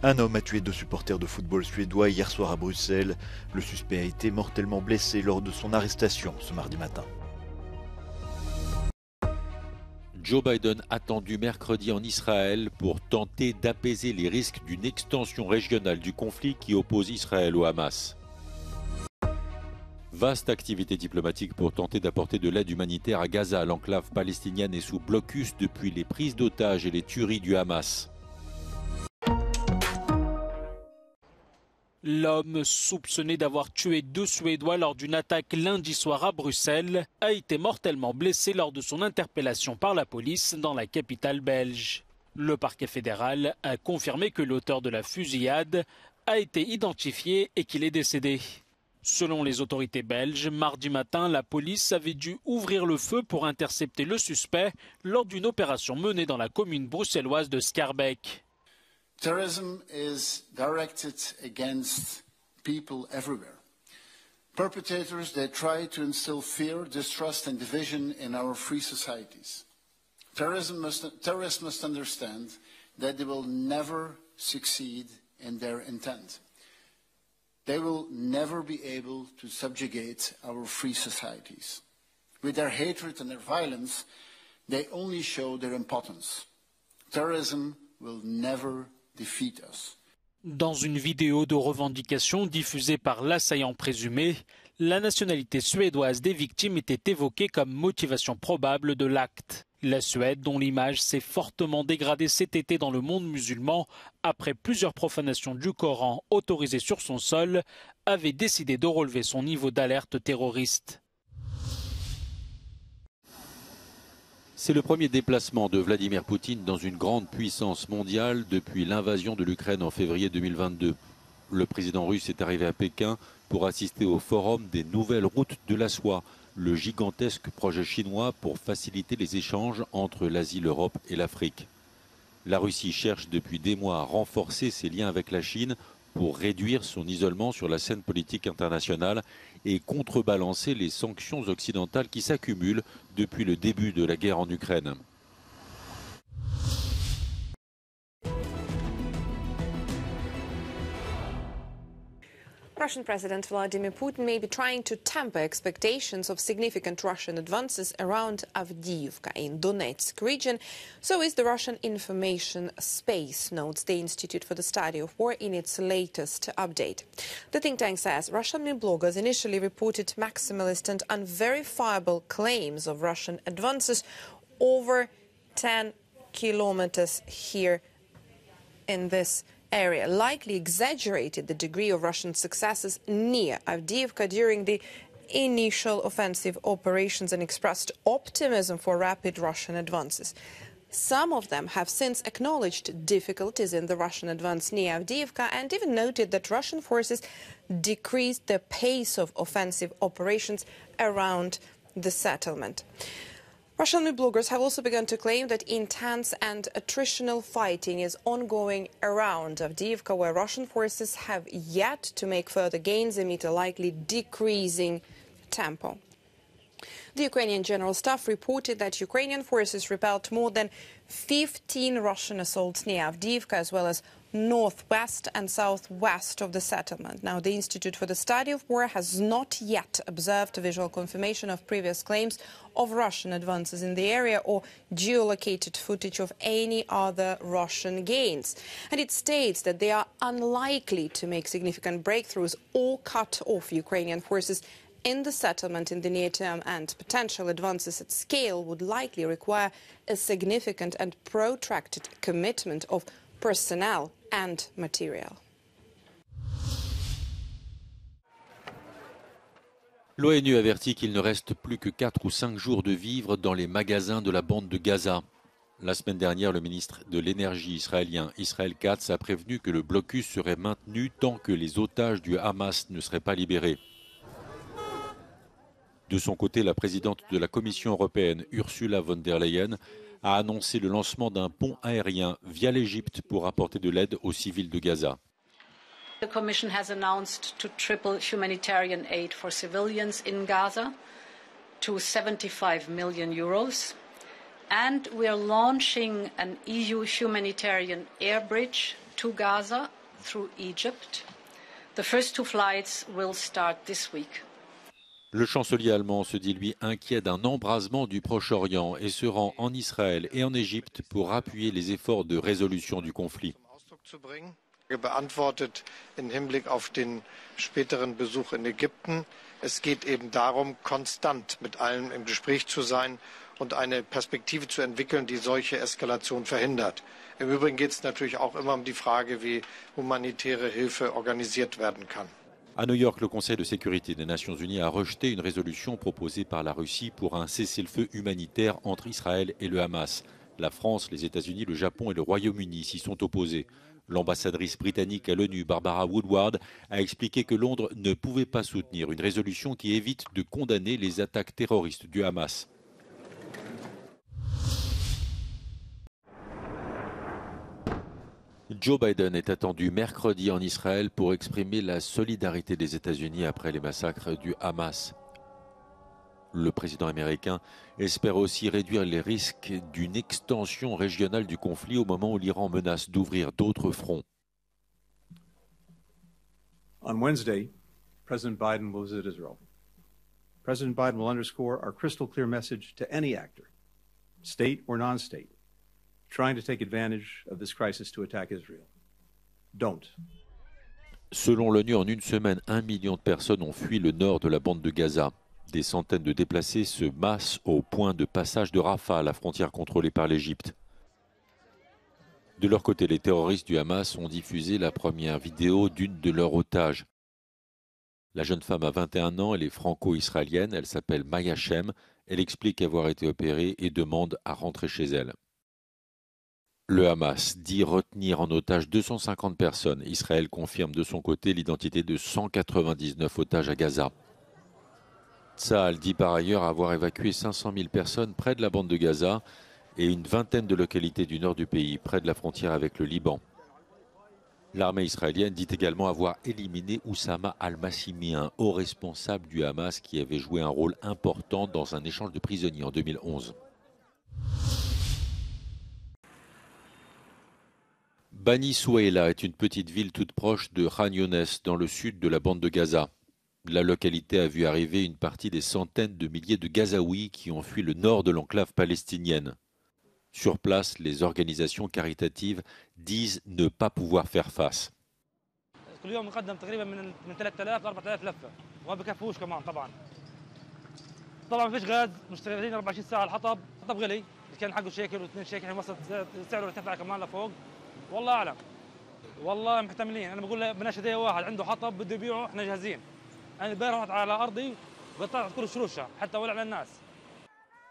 Un homme a tué 2 supporters de football suédois hier soir à Bruxelles. Le suspect a été mortellement blessé lors de son arrestation ce mardi matin. Joe Biden attendu mercredi en Israël pour tenter d'apaiser les risques d'une extension régionale du conflit qui oppose Israël au Hamas. Vaste activité diplomatique pour tenter d'apporter de l'aide humanitaire à Gaza. L'enclave palestinienne est sous blocus depuis les prises d'otages et les tueries du Hamas. L'homme soupçonné d'avoir tué 2 Suédois lors d'une attaque lundi soir à Bruxelles a été mortellement blessé lors de son interpellation par la police dans la capitale belge. Le parquet fédéral a confirmé que l'auteur de la fusillade a été identifié et qu'il est décédé. Selon les autorités belges, mardi matin, la police avait dû ouvrir le feu pour intercepter le suspect lors d'une opération menée dans la commune bruxelloise de Schaerbeek. Terrorism is directed against people everywhere. Perpetrators, they try to instill fear, distrust and division in our free societies. Terrorists must understand that they will never succeed in their intent. They will never be able to subjugate our free societies. With their hatred and their violence, they only show their impotence. Terrorism will never defeat us. Dans une vidéo de revendication diffusée par l'assaillant présumé, la nationalité suédoise des victimes était évoquée comme motivation probable de l'acte. La Suède, dont l'image s'est fortement dégradée cet été dans le monde musulman, après plusieurs profanations du Coran autorisées sur son sol, avait décidé de relever son niveau d'alerte terroriste. C'est le premier déplacement de Vladimir Poutine dans une grande puissance mondiale depuis l'invasion de l'Ukraine en février 2022. Le président russe est arrivé à Pékin pour assister au forum des nouvelles routes de la soie, le gigantesque projet chinois pour faciliter les échanges entre l'Asie, l'Europe et l'Afrique. La Russie cherche depuis des mois à renforcer ses liens avec la Chine pour réduire son isolement sur la scène politique internationale et contrebalancer les sanctions occidentales qui s'accumulent depuis le début de la guerre en Ukraine. Russian President Vladimir Putin may be trying to temper expectations of significant Russian advances around Avdiivka in Donetsk region. So is the Russian information space, notes the Institute for the Study of War in its latest update. The think tank says Russian bloggers initially reported maximalist and unverifiable claims of Russian advances over 10 kilometers here in this area, likely exaggerated the degree of Russian successes near Avdiivka during the initial offensive operations and expressed optimism for rapid Russian advances. Some of them have since acknowledged difficulties in the Russian advance near Avdiivka and even noted that Russian forces decreased the pace of offensive operations around the settlement. Russian bloggers have also begun to claim that intense and attritional fighting is ongoing around Avdiivka, where Russian forces have yet to make further gains amid a likely decreasing tempo. The Ukrainian General Staff reported that Ukrainian forces repelled more than 15 Russian assaults near Avdiivka, as well as northwest and southwest of the settlement. Now, the Institute for the Study of War has not yet observed a visual confirmation of previous claims of Russian advances in the area or geolocated footage of any other Russian gains. And it states that they are unlikely to make significant breakthroughs or cut off Ukrainian forces in the settlement in the near term, and potential advances at scale would likely require a significant and protracted commitment of personnel and material. L'ONU avertit qu'il ne reste plus que 4 ou 5 jours de vivres dans les magasins de la bande de Gaza. La semaine dernière, le ministre de l'Énergie israélien Israel Katz a prévenu que le blocus serait maintenu tant que les otages du Hamas ne seraient pas libérés. De son côté, la présidente de la Commission européenne, Ursula von der Leyen, a annoncé le lancement d'un pont aérien via l'Égypte pour apporter de l'aide aux civils de Gaza. The Commission has announced to triple humanitarian aid for civilians in Gaza to 75 million euros. And we are launching an EU humanitarian air bridge to Gaza through Egypt. The first 2 flights will start this week. Le chancelier allemand se dit, lui, inquiet d'un embrasement du Proche-Orient et se rend en Israël et en Égypte pour appuyer les efforts de résolution du conflit. Beantwortet im Hinblick auf den späteren Besuch in Ägypten. Es geht eben darum, konstant mit allen im Gespräch zu sein und eine Perspektive zu entwickeln, die solche Eskalation verhindert. Im Übrigen geht es natürlich auch immer um die Frage, wie humanitäre Hilfe organisiert werden kann. À New York, le Conseil de sécurité des Nations Unies a rejeté une résolution proposée par la Russie pour un cessez-le-feu humanitaire entre Israël et le Hamas. La France, les États-Unis, le Japon et le Royaume-Uni s'y sont opposés. L'ambassadrice britannique à l'ONU, Barbara Woodward, a expliqué que Londres ne pouvait pas soutenir une résolution qui évite de condamner les attaques terroristes du Hamas. Joe Biden est attendu mercredi en Israël pour exprimer la solidarité des États-Unis après les massacres du Hamas. Le président américain espère aussi réduire les risques d'une extension régionale du conflit au moment où l'Iran menace d'ouvrir d'autres fronts. On Wednesday, President Biden will visit Israel. President Biden will underscore our crystal clear message to any actor, state or non-state, trying to take advantage of this crisis to attack Israel. Don't. Selon l'ONU, en une semaine, 1 million de personnes ont fui le nord de la bande de Gaza. Des centaines de déplacés se massent au point de passage de Rafah, la frontière contrôlée par l'Égypte. De leur côté, les terroristes du Hamas ont diffusé la première vidéo d'une de leurs otages. La jeune femme a 21 ans, elle est franco-israélienne, elle s'appelle Maya Shem. Elle explique avoir été opérée et demande à rentrer chez elle. Le Hamas dit retenir en otage 250 personnes. Israël confirme de son côté l'identité de 199 otages à Gaza. Tsahal dit par ailleurs avoir évacué 500 000 personnes près de la bande de Gaza et une vingtaine de localités du nord du pays, près de la frontière avec le Liban. L'armée israélienne dit également avoir éliminé Oussama al-Massimi, un haut responsable du Hamas qui avait joué un rôle important dans un échange de prisonniers en 2011. Bani Souaila est une petite ville toute proche de Khan Younes, dans le sud de la bande de Gaza. La localité a vu arriver une partie des centaines de milliers de Gazaouis qui ont fui le nord de l'enclave palestinienne. Sur place, les organisations caritatives disent ne pas pouvoir faire face.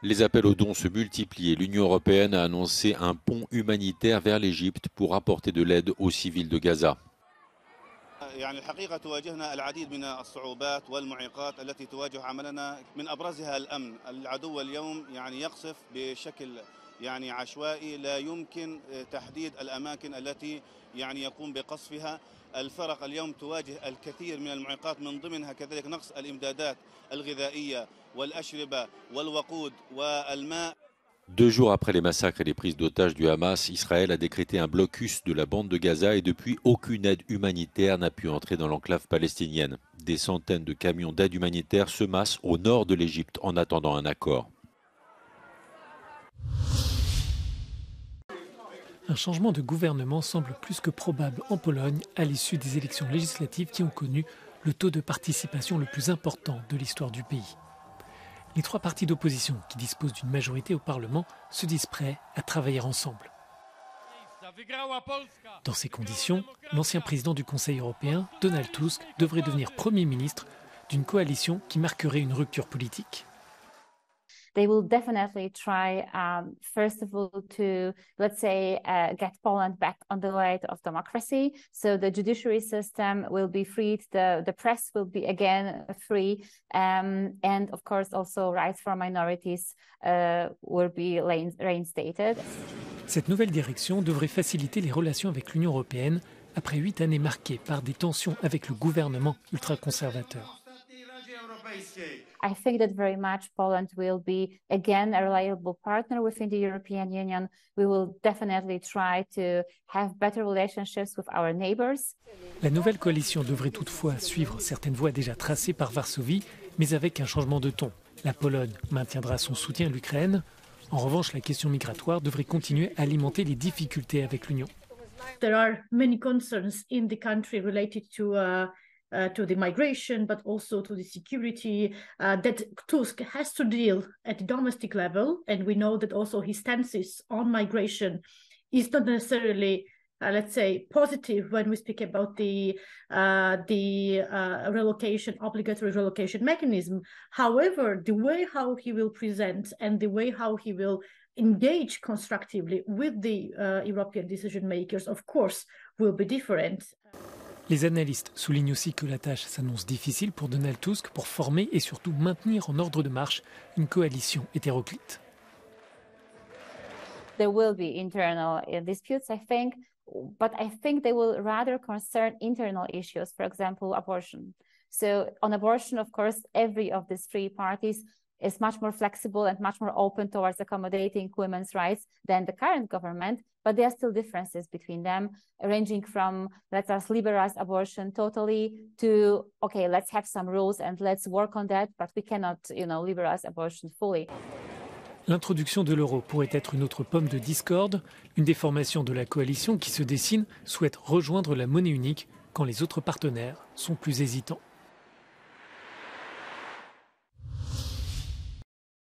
Les appels aux dons se multiplient et l'Union européenne a annoncé un pont humanitaire vers l'Égypte pour apporter de l'aide aux civils de Gaza. يعني الحقيقة تواجهنا العديد من الصعوبات والمعيقات التي تواجه عملنا من أبرزها الأمن. العدو اليوم يعني يقصف بشكل يعني عشوائي لا يمكن تحديد الأماكن التي يعني يقوم بقصفها. الفرق اليوم تواجه الكثير من المعيقات من ضمنها كذلك نقص الإمدادات الغذائية والأشربة والوقود والماء. 2 jours après les massacres et les prises d'otages du Hamas, Israël a décrété un blocus de la bande de Gaza et depuis, aucune aide humanitaire n'a pu entrer dans l'enclave palestinienne. Des centaines de camions d'aide humanitaire se massent au nord de l'Égypte en attendant un accord. Un changement de gouvernement semble plus que probable en Pologne à l'issue des élections législatives qui ont connu le taux de participation le plus important de l'histoire du pays. Les 3 partis d'opposition qui disposent d'une majorité au Parlement se disent prêts à travailler ensemble. Dans ces conditions, l'ancien président du Conseil européen, Donald Tusk, devrait devenir Premier ministre d'une coalition qui marquerait une rupture politique. They will definitely try, first of all, to, let's say, get Poland back on the way of democracy. So the judiciary system will be freed, the press will be again free, and of course also rights for minorities will be reinstated. Cette nouvelle direction devrait faciliter les relations avec l'Union européenne après 8 années marquées par des tensions avec le gouvernement ultra-conservateur. I think that very much Poland will be, again, a reliable partner within the European Union. We will definitely try to have better relationships with our neighbors. La nouvelle coalition devrait toutefois suivre certaines voies déjà tracées par Varsovie, mais avec un changement de ton. La Pologne maintiendra son soutien à l'Ukraine. En revanche, la question migratoire devrait continuer à alimenter les difficultés avec l'Union. There are many concerns in the country related to the migration, but also to the security that Tusk has to deal at the domestic level. And we know that also his stances on migration is not necessarily, let's say, positive when we speak about the obligatory relocation mechanism. However, the way how he will present and the way how he will engage constructively with the European decision makers, of course, will be different. Les analystes soulignent aussi que la tâche s'annonce difficile pour Donald Tusk pour former et surtout maintenir en ordre de marche une coalition hétéroclite. There will be internal disputes, I think, but I think they will rather concern internal issues, for example, abortion. So on abortion, of course, every of these three parties is much more flexible and much more open towards accommodating women's rights than the current government, but there are still differences between them, ranging from let us liberalize abortion totally to, okay, let's have some rules and let's work on that, but we cannot, liberalize abortion fully. L'introduction de l'euro pourrait être une autre pomme de discorde. Une des formations de la coalition qui se dessine souhaite rejoindre la monnaie unique quand les autres partenaires sont plus hésitants.